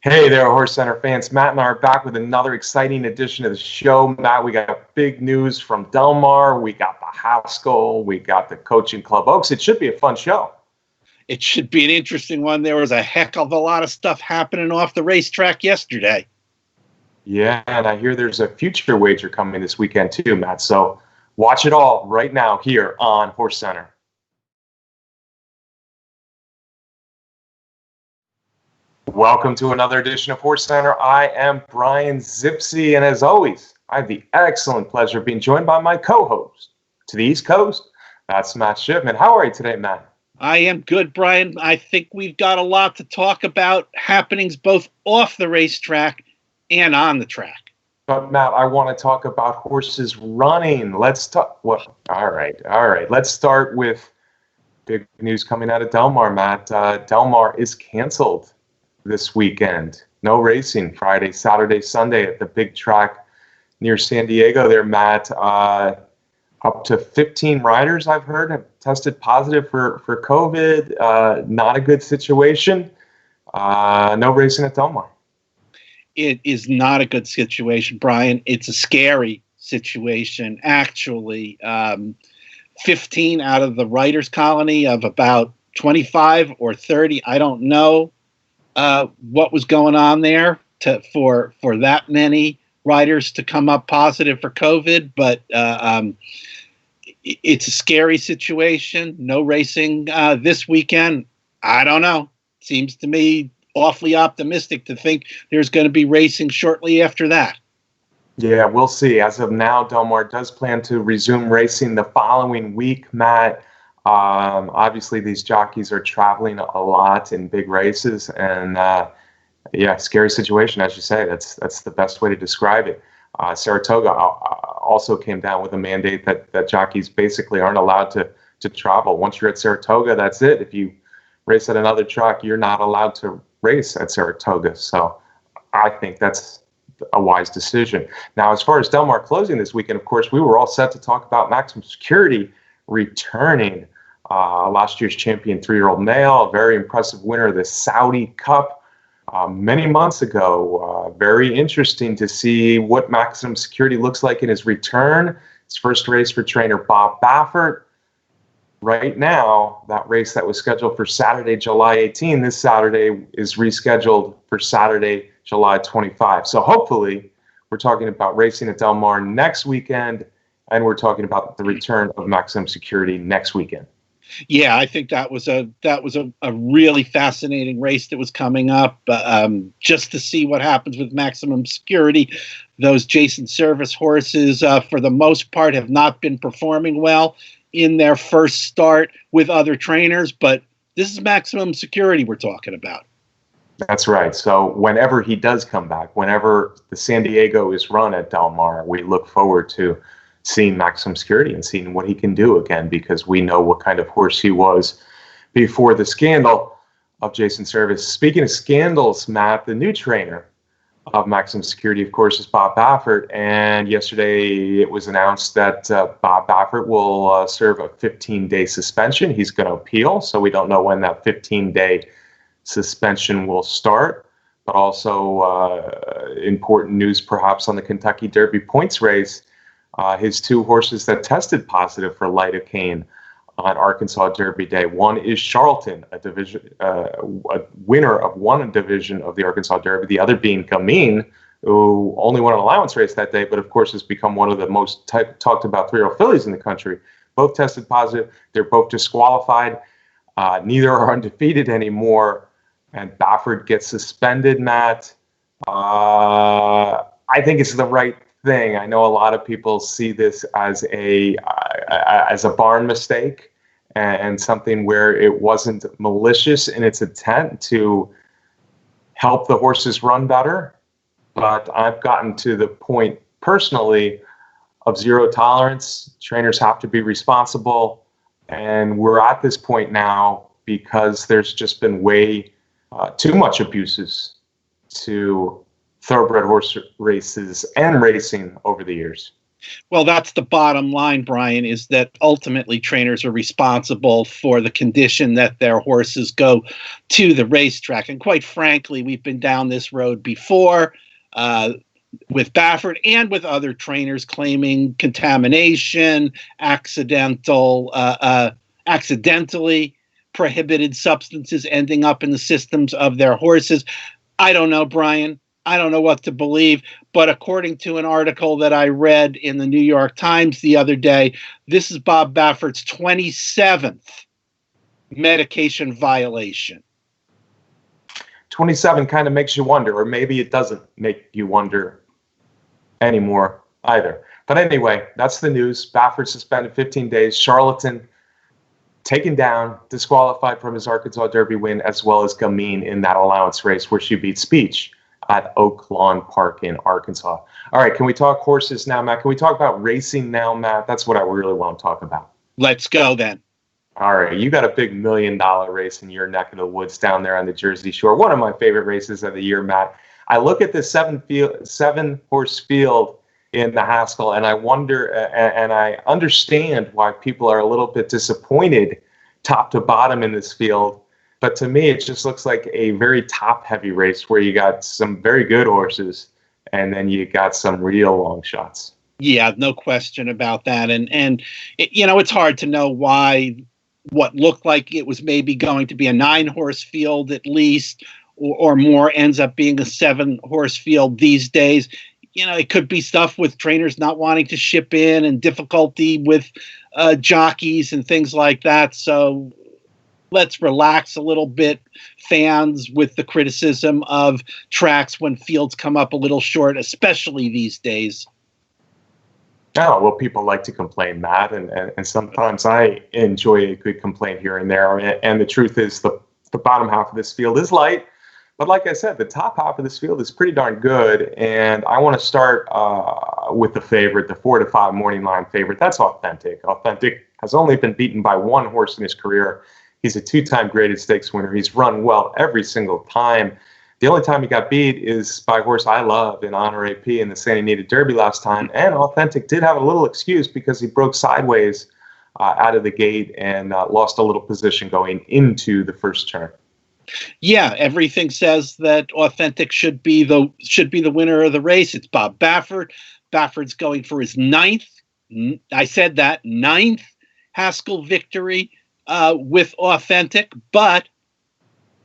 Hey there, HorseCenter fans. Matt and I are back with another exciting edition of the show. Matt, we got big news from Del Mar. We got the Haskell. We got the Coaching Club Oaks. It should be a fun show. It should be an interesting one. There was a heck of a lot of stuff happening off the racetrack yesterday. Yeah, and I hear there's a future wager coming this weekend too, Matt. So watch it all right now here on HorseCenter. Welcome to another edition of HorseCenter. I am Brian Zipsy, and as always, I have the excellent pleasure of being joined by my co-host to the East Coast. That's Matt Shipman. How are you today, Matt? I am good, Brian. I think we've got a lot to talk about, happenings both off the racetrack and on the track. But Matt, I want to talk about horses running. Let's talk. Well, all right. Let's start with big news coming out of Del Mar, Matt. Del Mar is canceled this weekend. No racing Friday, Saturday, Sunday at the big track near San Diego there, Matt. Up to 15 riders, I've heard, have tested positive for COVID. Not a good situation. No racing at Del Mar. It is not a good situation, Brian. It's a scary situation, actually. 15 out of the riders' colony of about 25 or 30, I don't know what was going on there for that many riders to come up positive for COVID, but it's a scary situation. No racing this weekend. I don't know. Seems to me awfully optimistic to think there's going to be racing shortly after that. Yeah, we'll see. As of now, Del Mar does plan to resume racing the following week, Matt. Obviously, these jockeys are traveling a lot in big races, and yeah, scary situation, as you say. That's the best way to describe it. Saratoga also came down with a mandate that jockeys basically aren't allowed to travel. Once you're at Saratoga, that's it. If you race at another track, you're not allowed to race at Saratoga. So I think that's a wise decision. Now, as far as Del Mar closing this weekend, of course, we were all set to talk about Maximum Security returning. Last year's champion 3-year-old male, a very impressive winner of the Saudi Cup many months ago. Very interesting to see what Maximum Security looks like in his return. His first race for trainer Bob Baffert. Right now, that race that was scheduled for Saturday, July 18, this Saturday is rescheduled for Saturday, July 25. So hopefully we're talking about racing at Del Mar next weekend, and we're talking about the return of Maximum Security next weekend. Yeah, I think that was a really fascinating race that was coming up. Just to see what happens with Maximum Security. Those Jason Service horses, for the most part, have not been performing well in their first start with other trainers, but this is Maximum Security we're talking about. That's right. So whenever he does come back, whenever the San Diego is run at Del Mar, we look forward to seeing Maximum Security and seeing what he can do again, because we know what kind of horse he was before the scandal of Jason Service. Speaking of scandals, Matt, the new trainer of Maximum Security, of course, is Bob Baffert. And yesterday it was announced that Bob Baffert will serve a 15-day suspension. He's going to appeal, so we don't know when that 15-day suspension will start. But also important news perhaps on the Kentucky Derby points race. His two horses that tested positive for lidocaine on Arkansas Derby Day. One is Charlton, a winner of one division of the Arkansas Derby. The other being Gamine, who only won an allowance race that day, but of course has become one of the most talked about 3-year-old fillies in the country. Both tested positive. They're both disqualified. Neither are undefeated anymore. And Baffert gets suspended, Matt. I think it's the right thing. I know a lot of people see this as a barn mistake and something where it wasn't malicious in its intent to help the horses run better. But I've gotten to the point personally of zero tolerance. Trainers have to be responsible. And we're at this point now because there's just been way too much abuses to thoroughbred horse races and racing over the years. Well, that's the bottom line, Brian, is that ultimately trainers are responsible for the condition that their horses go to the racetrack. And quite frankly, we've been down this road before with Baffert and with other trainers claiming contamination, accidentally prohibited substances ending up in the systems of their horses. I don't know, Brian. I don't know what to believe, but according to an article that I read in the New York Times the other day, this is Bob Baffert's 27th medication violation. 27 kind of makes you wonder, or maybe it doesn't make you wonder anymore either. But anyway, that's the news. Baffert suspended 15 days. Charlatan taken down, disqualified from his Arkansas Derby win, as well as Gamine in that allowance race where she beat Speech at Oak Lawn Park in Arkansas. All right, can we talk horses now, Matt? Can we talk about racing now, Matt? That's what I really want to talk about. Let's go then. All right, you got a big $1 million race in your neck of the woods down there on the Jersey Shore. One of my favorite races of the year, Matt. I look at this seven horse field in the Haskell, and I wonder, and I understand why people are a little bit disappointed top to bottom in this field. But to me, it just looks like a very top-heavy race where you got some very good horses, and then you got some real long shots. Yeah, no question about that. And it's hard to know why what looked like it was maybe going to be a 9-horse field at least, or more, ends up being a 7-horse field these days. It could be stuff with trainers not wanting to ship in and difficulty with jockeys and things like that. So let's relax a little bit, fans, with the criticism of tracks when fields come up a little short, especially these days. Oh, well, people like to complain, Matt, and sometimes I enjoy a good complaint here and there. And the truth is the bottom half of this field is light. But like I said, the top half of this field is pretty darn good. And I want to start with the favorite, the 4-5 morning line favorite. That's Authentic. Authentic has only been beaten by one horse in his career. He's a 2-time graded stakes winner. He's run well every single time. The only time he got beat is by a horse I love in Honor AP in the Santa Anita Derby last time. And Authentic did have a little excuse because he broke sideways out of the gate and lost a little position going into the first turn. Yeah, everything says that Authentic should be the winner of the race. It's Bob Baffert. Baffert's going for his ninth Haskell victory with Authentic, but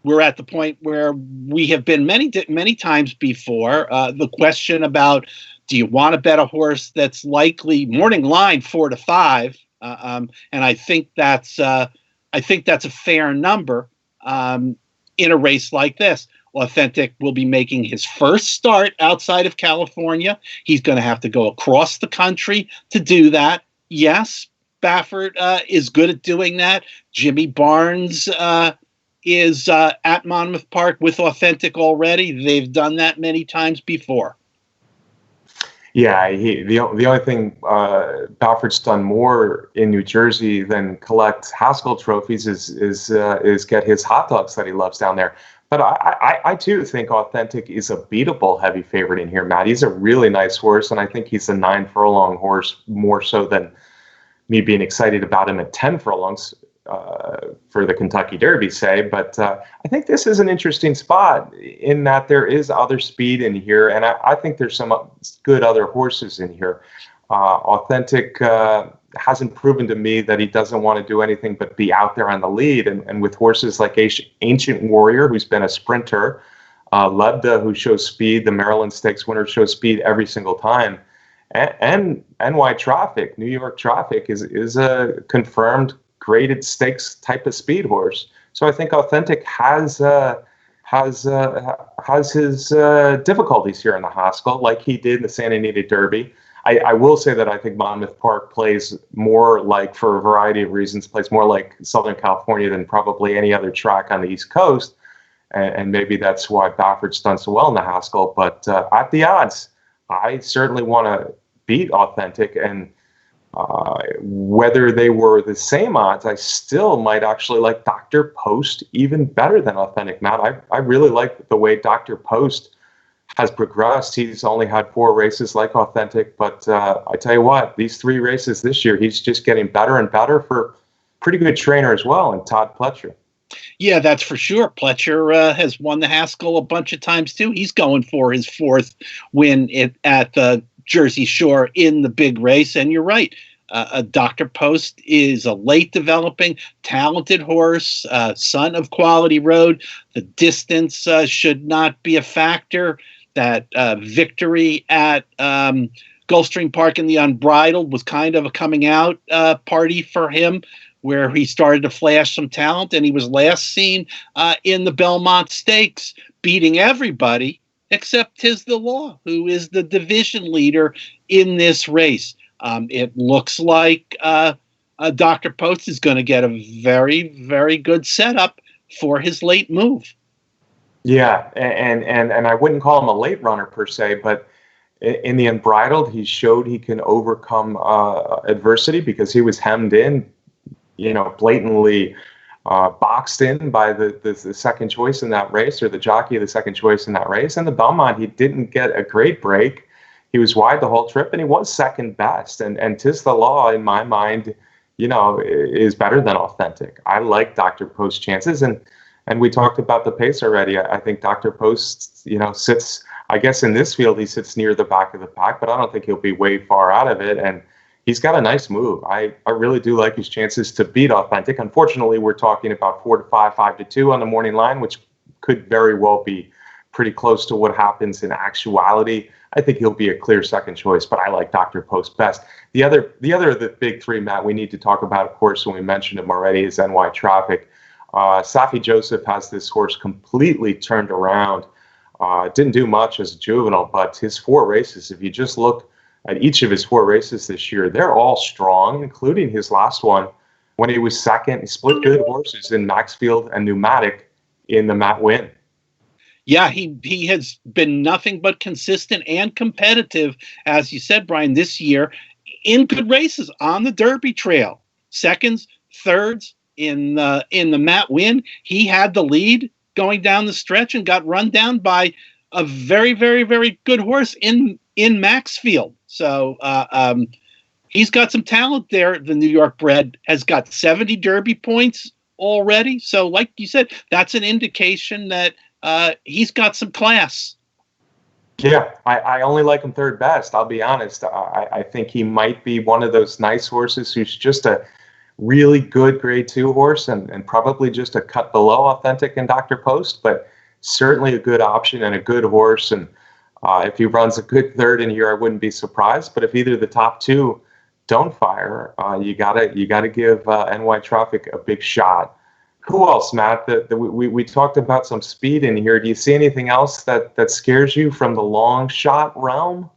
we're at the point where we have been many times before. The question about, do you want to bet a horse that's likely morning line 4-5? And I think that's a fair number in a race like this. Authentic will be making his first start outside of California. He's going to have to go across the country to do that. Yes, Baffert is good at doing that. Jimmy Barnes is at Monmouth Park with Authentic already. They've done that many times before. Yeah, the only thing Baffert's done more in New Jersey than collect Haskell trophies is get his hot dogs that he loves down there. But I too think Authentic is a beatable heavy favorite in here, Matt. He's a really nice horse, and I think he's a 9 furlong horse more so than me being excited about him at 10 furlongs for the Kentucky Derby, say. But I think this is an interesting spot in that there is other speed in here, and I think there's some good other horses in here. Authentic hasn't proven to me that he doesn't want to do anything but be out there on the lead. And with horses like Ancient Warrior, who's been a sprinter, Lebda, who shows speed, the Maryland Stakes winner, shows speed every single time, and NY Traffic, New York Traffic, is a confirmed graded stakes type of speed horse. So I think Authentic has his difficulties here in the Haskell, like he did in the Santa Anita Derby. I will say that I think Monmouth Park plays more like, for a variety of reasons, plays more like Southern California than probably any other track on the East Coast. And maybe that's why Baffert's done so well in the Haskell. But at the odds, I certainly want to beat Authentic. And whether they were the same odds, I still might actually like Dr. Post even better than Authentic, Matt. I really like the way Dr. Post has progressed. He's only had 4 races like Authentic, but I tell you what, these 3 races this year, he's just getting better and better for pretty good trainer as well, and Todd Pletcher. Yeah, that's for sure. Pletcher has won the Haskell a bunch of times too. He's going for his 4th win at the Jersey Shore in the big race. And you're right. Dr. Post is a late developing, talented horse, son of Quality Road. The distance should not be a factor. That victory at Gulfstream Park in the Unbridled was kind of a coming out party for him, where he started to flash some talent, and he was last seen in the Belmont Stakes, beating everybody except Tiz the Law, who is the division leader in this race. It looks like Dr. Post is going to get a very, very good setup for his late move. Yeah, and I wouldn't call him a late runner per se, but in the Unbridled, he showed he can overcome adversity because he was hemmed in, blatantly boxed in by the second choice in that race, or the jockey of the second choice in that race. And the Belmont, he didn't get a great break. He was wide the whole trip, and he was second best. And Tiz the Law, in my mind, is better than Authentic. I like Dr. Post's chances, and we talked about the pace already. I think Dr. Post, sits, I guess in this field, he sits near the back of the pack, but I don't think he'll be way far out of it. And he's got a nice move. I really do like his chances to beat Authentic. Unfortunately, we're talking about 4-5, 5-2 on the morning line, which could very well be pretty close to what happens in actuality. I think he'll be a clear second choice, but I like Dr. Post best. The other of the big 3, Matt, we need to talk about, of course, and we mentioned him already, is NY Traffic. Safi Joseph has this horse completely turned around. Didn't do much as a juvenile, but his 4 races, if you just look at each of his 4 races this year, they're all strong, including his last one when he was second. He split good horses in Maxfield and Pneumatic in the Matt Win. Yeah, he has been nothing but consistent and competitive, as you said, Brian, this year in good races on the Derby Trail. Seconds, thirds in the Matt Win. He had the lead going down the stretch and got run down by a very, very, very good horse in Maxfield. So he's got some talent there. The New York bred has got 70 Derby points already. So like you said, that's an indication that he's got some class. Yeah, I only like him third best. I'll be honest. I think he might be one of those nice horses who's just a really good grade 2 horse and probably just a cut below Authentic and Dr. Post, but certainly a good option and a good horse. And if he runs a good third in here, I wouldn't be surprised. But if either of the top 2 don't fire, you gotta give NY Traffic a big shot. Who else, Matt? We talked about some speed in here. Do you see anything else that scares you from the long shot realm?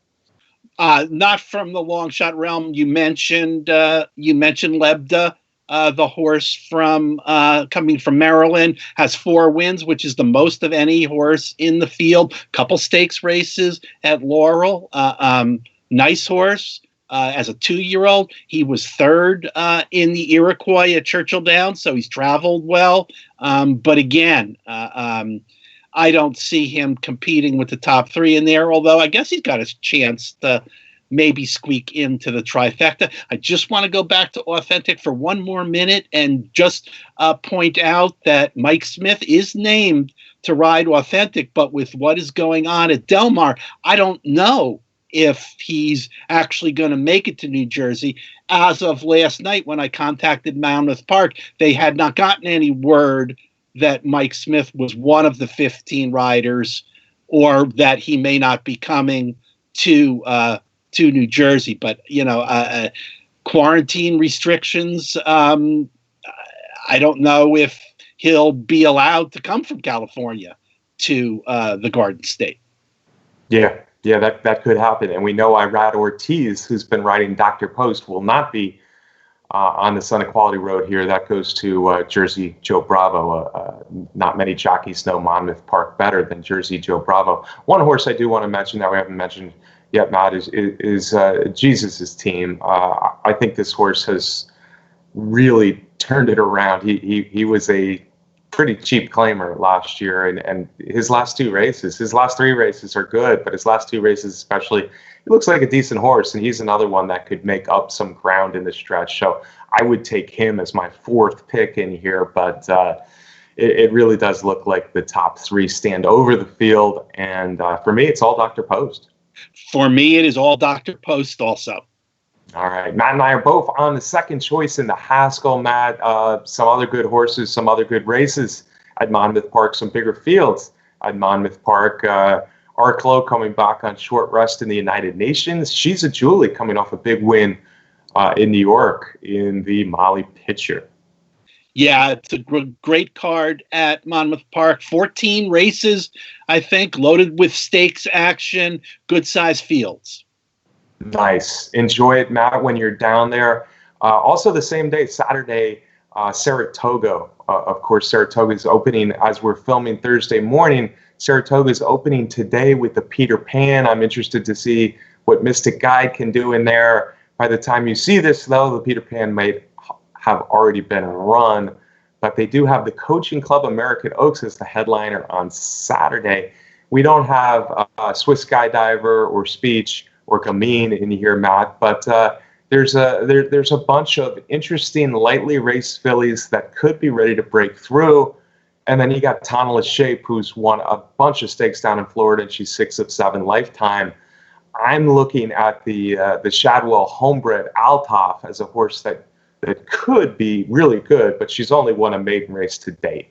Not from the long shot realm. You mentioned Lebda, the horse from coming from Maryland, has 4 wins, which is the most of any horse in the field. Couple stakes races at Laurel. Nice horse. As a 2-year-old, he was 3rd in the Iroquois at Churchill Downs, so he's traveled well. But again, I don't see him competing with the top 3 in there, although I guess he's got a chance to maybe squeak into the trifecta. I just want to go back to Authentic for one more minute and just point out that Mike Smith is named to ride Authentic, but with what is going on at Del Mar, I don't know if he's actually going to make it to New Jersey. As of last night, when I contacted Monmouth Park, they had not gotten any word that Mike Smith was one of the 15 riders, or that he may not be coming to New Jersey. But quarantine restrictions. I don't know if he'll be allowed to come from California to the Garden State. Yeah, that could happen. And we know Irad Ortiz, who's been riding Dr. Post, will not be on the Son of Quality Road here. That goes to Jersey Joe Bravo. Not many jockeys know Monmouth Park better than Jersey Joe Bravo. One horse I do want to mention that we haven't mentioned yet, Matt, is Jesus's team. I think this horse has really turned it around. He was a pretty cheap claimer last year, and his last three races are good, but his last two races especially, he looks like a decent horse, and he's another one that could make up some ground in the stretch. So I would take him as my fourth pick in here, but it really does look like the top three stand over the field, and for me, it's all Dr. Post. For me, it is all Dr. Post also. All right. Matt and I are both on the second choice in the Haskell, Matt. Some other good horses, some other good races at Monmouth Park, some bigger fields at Monmouth Park. Arklow coming back on short rest in the United Nations. She's a Julie coming off a big win in New York in the Molly Pitcher. Yeah, it's a great card at Monmouth Park. 14 races, I think, loaded with stakes action, good-sized fields. Nice. Enjoy it, Matt, when you're down there. Also the same day, Saturday, Saratoga. Of course, Saratoga is opening as we're filming Thursday morning. Saratoga is opening today with the Peter Pan. I'm interested to see what Mystic Guide can do in there. By the time you see this, though, the Peter Pan might have already been run. But they do have the Coaching Club American Oaks as the headliner on Saturday. We don't have Swiss Skydiver or Speech or Gamine in here, Matt, but there's a bunch of interesting lightly raced fillies that could be ready to break through. And then you got Toneless Shape, who's won a bunch of stakes down in Florida, and she's 6 of 7 lifetime. I'm looking at the Shadwell homebred Altaf as a horse that could be really good, but she's only won a maiden race to date.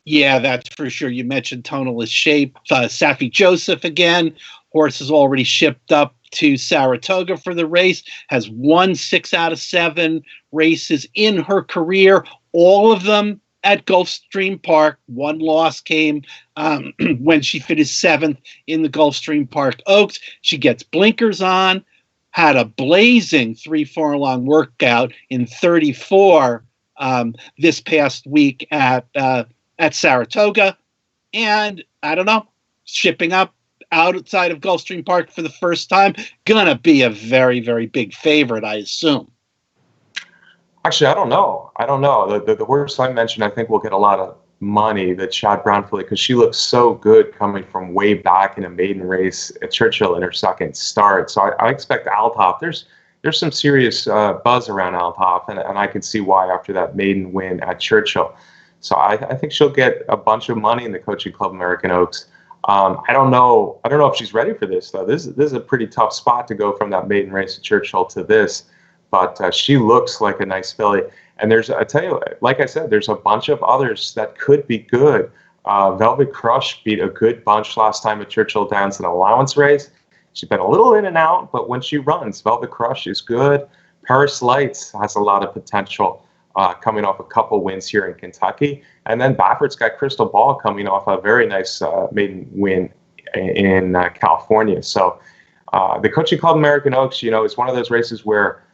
Yeah, that's for sure. You mentioned Toneless Shape. Safi Joseph again. Horse is already shipped up to Saratoga for the race, has won 6 out of 7 races in her career, all of them at Gulfstream Park. One loss came when she finished 7th in the Gulfstream Park Oaks. She gets blinkers on, had a blazing 3 furlong workout in 34 this past week at Saratoga, and I don't know, shipping up outside of Gulfstream Park for the first time, gonna be a very, very big favorite, I assume. Actually, I don't know. The horse I mentioned, I think will get a lot of money, the Chad Brown filly, because she looks so good coming from way back in a maiden race at Churchill in her second start. So I expect Altaf. There's some serious buzz around Altaf, and I can see why after that maiden win at Churchill. So I think she'll get a bunch of money in the Coaching Club American Oaks. I don't know if she's ready for this, though. This is a pretty tough spot to go from that maiden race at Churchill to this, but she looks like a nice filly. And I tell you, like I said, there's a bunch of others that could be good. Velvet Crush beat a good bunch last time at Churchill Downs in an allowance race. She's been a little in and out, but when she runs, Velvet Crush is good. Paris Lights has a lot of potential. Coming off a couple wins here in Kentucky. And then Baffert's got Crystal Ball coming off a very nice maiden win in California. So the Coaching Club American Oaks, is one of those races where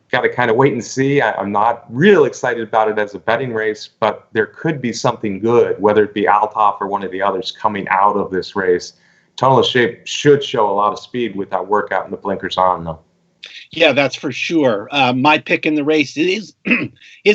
you got to kind of wait and see. I'm not real excited about it as a betting race, but there could be something good, whether it be Altaf or one of the others coming out of this race. Toneless Shape should show a lot of speed with that workout and the blinkers on, though. Yeah, that's for sure. My pick in the race is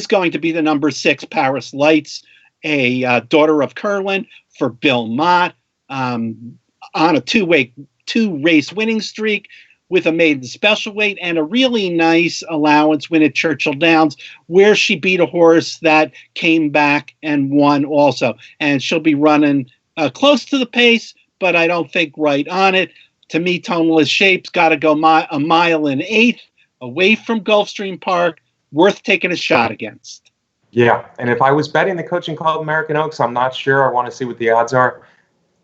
going to be the number 6 Paris Lights, a daughter of Curlin for Bill Mott, on a two-race winning streak with a maiden special weight and a really nice allowance win at Churchill Downs, where she beat a horse that came back and won also. And she'll be running close to the pace, but I don't think right on it. To me, Toneless Shape's got to go a mile and 1/8 away from Gulfstream Park, worth taking a shot against. Yeah, and if I was betting the Coaching Club American Oaks, I'm not sure. I want to see what the odds are.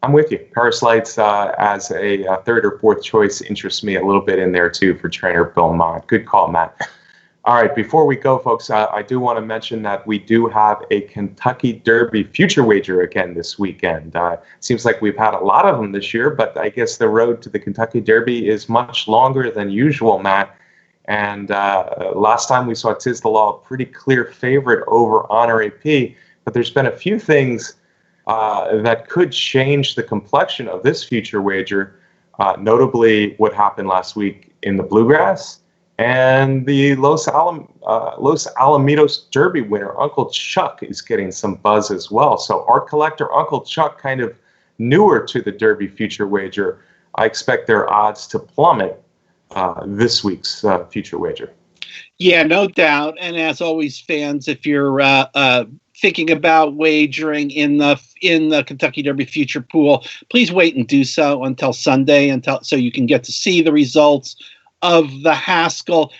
I'm with you. Paris Lights as a third or fourth choice interests me a little bit in there, too, for trainer Bill Mott. Good call, Matt. All right, before we go, folks, I do want to mention that we do have a Kentucky Derby future wager again this weekend. Seems like we've had a lot of them this year, but I guess the road to the Kentucky Derby is much longer than usual, Matt. And last time we saw Tiz the Law, a pretty clear favorite over Honor AP, but there's been a few things that could change the complexion of this future wager, notably what happened last week in the Bluegrass, And the Los Alamitos Derby winner, Uncle Chuck, is getting some buzz as well. So Art Collector, Uncle Chuck, kind of newer to the Derby future wager. I expect their odds to plummet this week's future wager. Yeah, no doubt. And as always, fans, if you're thinking about wagering in the Kentucky Derby future pool, please wait and do so until Sunday, so you can get to see the results of the Haskell.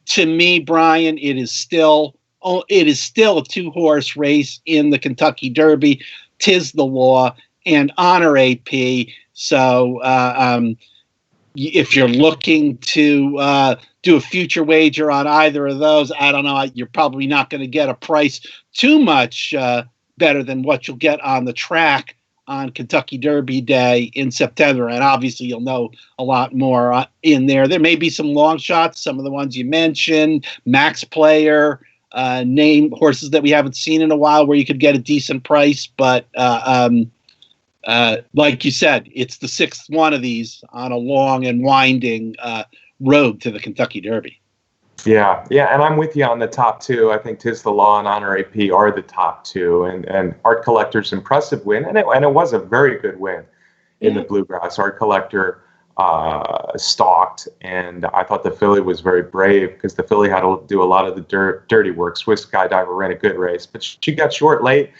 To me, Brian, it is still a 2-horse race in the Kentucky Derby. 'Tis the law and Honor AP. So if you're looking to do a future wager on either of those, I don't know, you're probably not going to get a price too much better than what you'll get on the track on Kentucky Derby Day in September. And obviously you'll know a lot more in there. There may be some long shots, some of the ones you mentioned, Max Player, name horses that we haven't seen in a while where you could get a decent price. But like you said, it's the 6th one of these on a long and winding road to the Kentucky Derby. Yeah, and I'm with you on the top two. I think 'Tis the Law and Honor AP are the top two, and Art Collector's impressive win, and it was a very good win in the Bluegrass. Art Collector stalked, and I thought the filly was very brave because the filly had to do a lot of the dirty work. Swiss Skydiver ran a good race, but she got short late.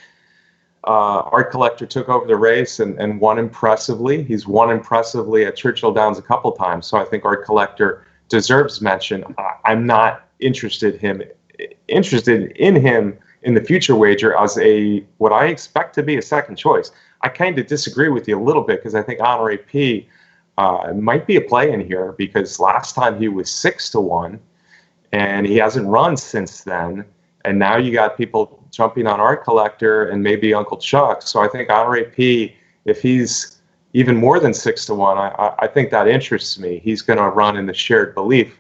Art Collector took over the race and won impressively. He's won impressively at Churchill Downs a couple times, so I think Art Collector deserves mention. I'm not interested in him in the future wager as what I expect to be a second choice. I kind of disagree with you a little bit because I think Honor AP might be a play in here because last time he was 6-1 and he hasn't run since then. And now you got people jumping on Art Collector and maybe Uncle Chuck. So I think Honor AP, if he's even more than 6-1, I think that interests me. He's going to run in the Shared Belief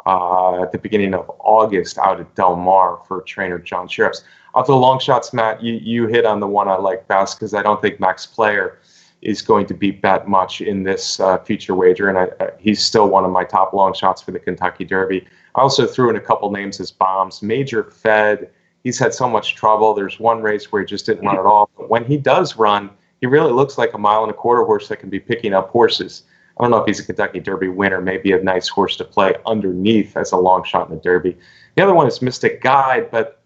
at the beginning of August out at Del Mar for trainer John Sheriffs. Of the long shots, Matt, you hit on the one I like best because I don't think Max Player is going to be bet much in this future wager, and he's still one of my top long shots for the Kentucky Derby. I also threw in a couple names as bombs. Major Fed, he's had so much trouble. There's one race where he just didn't run at all. But when he does run, he really looks like a 1.25 mile horse that can be picking up horses. I don't know if he's a Kentucky Derby winner, maybe a nice horse to play underneath as a long shot in the Derby. The other one is Mystic Guide, but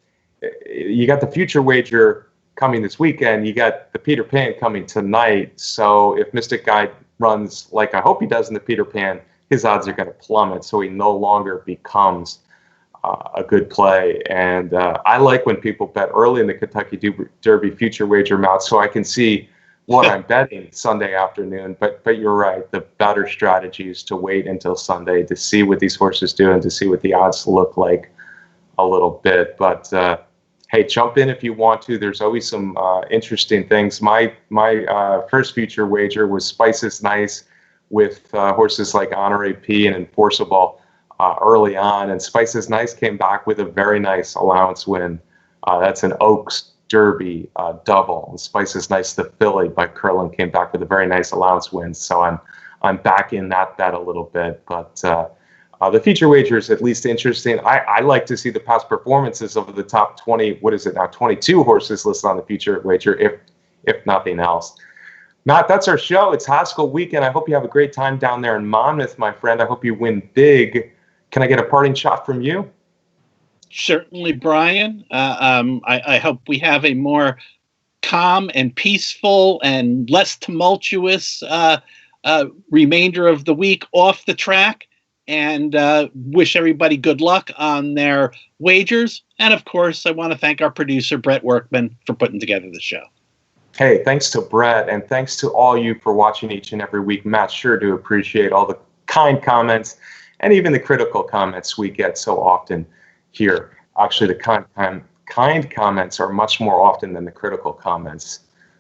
you got the future wager coming this weekend. You got the Peter Pan coming tonight. So if Mystic Guide runs like I hope he does in the Peter Pan, his odds are going to plummet. So he no longer becomes a good play. And I like when people bet early in the Kentucky Derby future wager amount so I can see what I'm betting Sunday afternoon. But you're right. The better strategy is to wait until Sunday to see what these horses do and to see what the odds look like a little bit. But hey, jump in if you want to. There's always some interesting things. My first future wager was Spices Nice with horses like Honor AP and Enforceable early on. And Spices Nice came back with a very nice allowance win. That's an Oaks Derby double. And Spices Nice, the filly by Curlin, came back with a very nice allowance win. So I'm back in that bet a little bit. But the feature wager is at least interesting. I like to see the past performances of the top 20, 22 horses listed on the feature wager, if nothing else. Matt, that's our show. It's Haskell weekend. I hope you have a great time down there in Monmouth, my friend. I hope you win big. Can I get a parting shot from you? Certainly, Brian. I hope we have a more calm and peaceful and less tumultuous remainder of the week off the track, and wish everybody good luck on their wagers. And of course, I want to thank our producer, Brett Workman, for putting together the show. Hey, thanks to Brett, and thanks to all you for watching each and every week. Matt, sure do appreciate all the kind comments and even the critical comments we get so often here. Actually, the kind comments are much more often than the critical comments.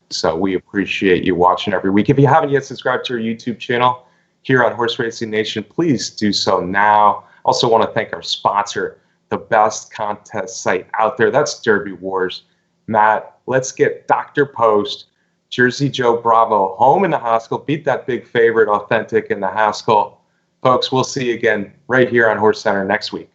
So we appreciate you watching every week. If you haven't yet subscribed to our YouTube channel here on Horse Racing Nation, please do so now. Also want to thank our sponsor, the best contest site out there. That's Derby Wars. Matt, let's get Dr. Post, Jersey Joe Bravo home in the Haskell, beat that big favorite Authentic in the Haskell. Folks, we'll see you again right here on HorseCenter next week.